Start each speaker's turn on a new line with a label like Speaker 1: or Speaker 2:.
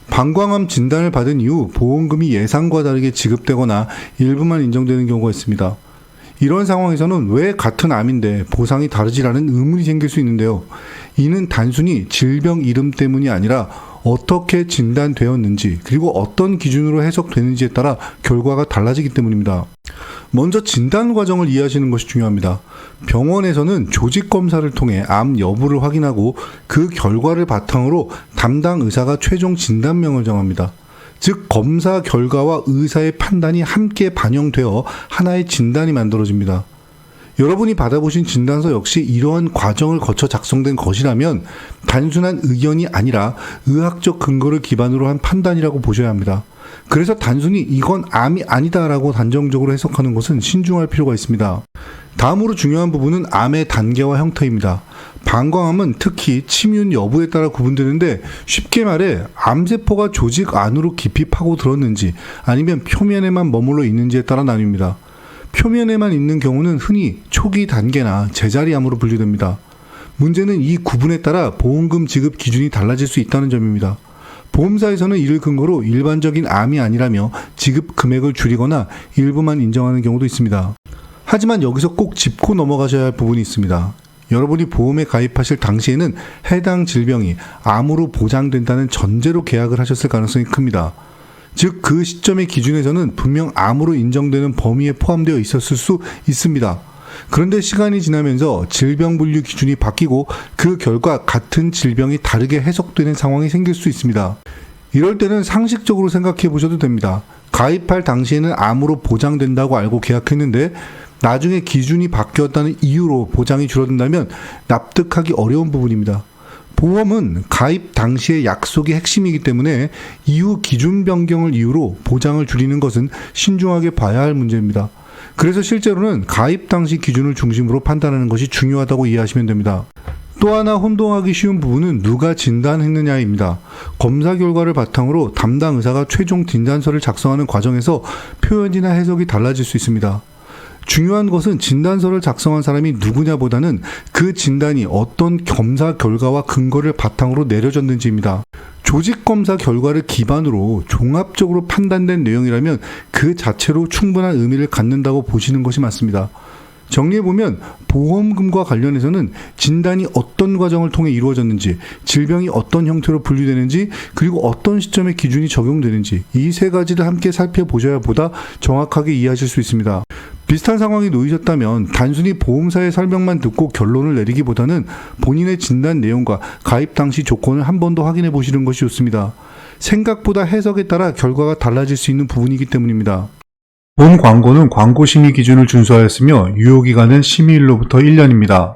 Speaker 1: 방광암 진단을 받은 이후 보험금이 예상과 다르게 지급되거나 일부만 인정되는 경우가 있습니다. 이런 상황에서는 왜 같은 암인데 보상이 다르지라는 의문이 생길 수 있는데요. 이는 단순히 질병 이름 때문이 아니라 어떻게 진단되었는지 그리고 어떤 기준으로 해석되는지에 따라 결과가 달라지기 때문입니다. 먼저 진단 과정을 이해하시는 것이 중요합니다. 병원에서는 조직 검사를 통해 암 여부를 확인하고 그 결과를 바탕으로 담당 의사가 최종 진단명을 정합니다. 즉 검사 결과와 의사의 판단이 함께 반영되어 하나의 진단이 만들어집니다. 여러분이 받아보신 진단서 역시 이러한 과정을 거쳐 작성된 것이라면 단순한 의견이 아니라 의학적 근거를 기반으로 한 판단이라고 보셔야 합니다. 그래서 단순히 이건 암이 아니다라고 단정적으로 해석하는 것은 신중할 필요가 있습니다. 다음으로 중요한 부분은 암의 단계와 형태입니다. 방광암은 특히 침윤 여부에 따라 구분되는데 쉽게 말해 암세포가 조직 안으로 깊이 파고들었는지 아니면 표면에만 머물러 있는지에 따라 나뉩니다. 표면에만 있는 경우는 흔히 초기 단계나 제자리암으로 분류됩니다. 문제는 이 구분에 따라 보험금 지급 기준이 달라질 수 있다는 점입니다. 보험사에서는 이를 근거로 일반적인 암이 아니라며 지급 금액을 줄이거나 일부만 인정하는 경우도 있습니다. 하지만 여기서 꼭 짚고 넘어가셔야 할 부분이 있습니다. 여러분이 보험에 가입하실 당시에는 해당 질병이 암으로 보장된다는 전제로 계약을 하셨을 가능성이 큽니다. 즉 그 시점의 기준에서는 분명 암으로 인정되는 범위에 포함되어 있었을 수 있습니다. 그런데 시간이 지나면서 질병 분류 기준이 바뀌고 그 결과 같은 질병이 다르게 해석되는 상황이 생길 수 있습니다. 이럴 때는 상식적으로 생각해 보셔도 됩니다. 가입할 당시에는 암으로 보장된다고 알고 계약했는데 나중에 기준이 바뀌었다는 이유로 보장이 줄어든다면 납득하기 어려운 부분입니다. 보험은 가입 당시의 약속이 핵심이기 때문에 이후 기준 변경을 이유로 보장을 줄이는 것은 신중하게 봐야 할 문제입니다. 그래서 실제로는 가입 당시 기준을 중심으로 판단하는 것이 중요하다고 이해하시면 됩니다. 또 하나 혼동하기 쉬운 부분은 누가 진단했느냐입니다. 검사 결과를 바탕으로 담당 의사가 최종 진단서를 작성하는 과정에서 표현이나 해석이 달라질 수 있습니다. 중요한 것은 진단서를 작성한 사람이 누구냐보다는 그 진단이 어떤 검사 결과와 근거를 바탕으로 내려졌는지입니다. 조직검사 결과를 기반으로 종합적으로 판단된 내용이라면 그 자체로 충분한 의미를 갖는다고 보시는 것이 맞습니다. 정리해보면 보험금과 관련해서는 진단이 어떤 과정을 통해 이루어졌는지, 질병이 어떤 형태로 분류되는지, 그리고 어떤 시점에 기준이 적용되는지 이 세 가지를 함께 살펴보셔야 보다 정확하게 이해하실 수 있습니다. 비슷한 상황이 놓이셨다면 단순히 보험사의 설명만 듣고 결론을 내리기보다는 본인의 진단 내용과 가입 당시 조건을 한 번 더 확인해 보시는 것이 좋습니다. 생각보다 해석에 따라 결과가 달라질 수 있는 부분이기 때문입니다. 본 광고는 광고 심의 기준을 준수하였으며 유효기간은 심의일로부터 1년입니다.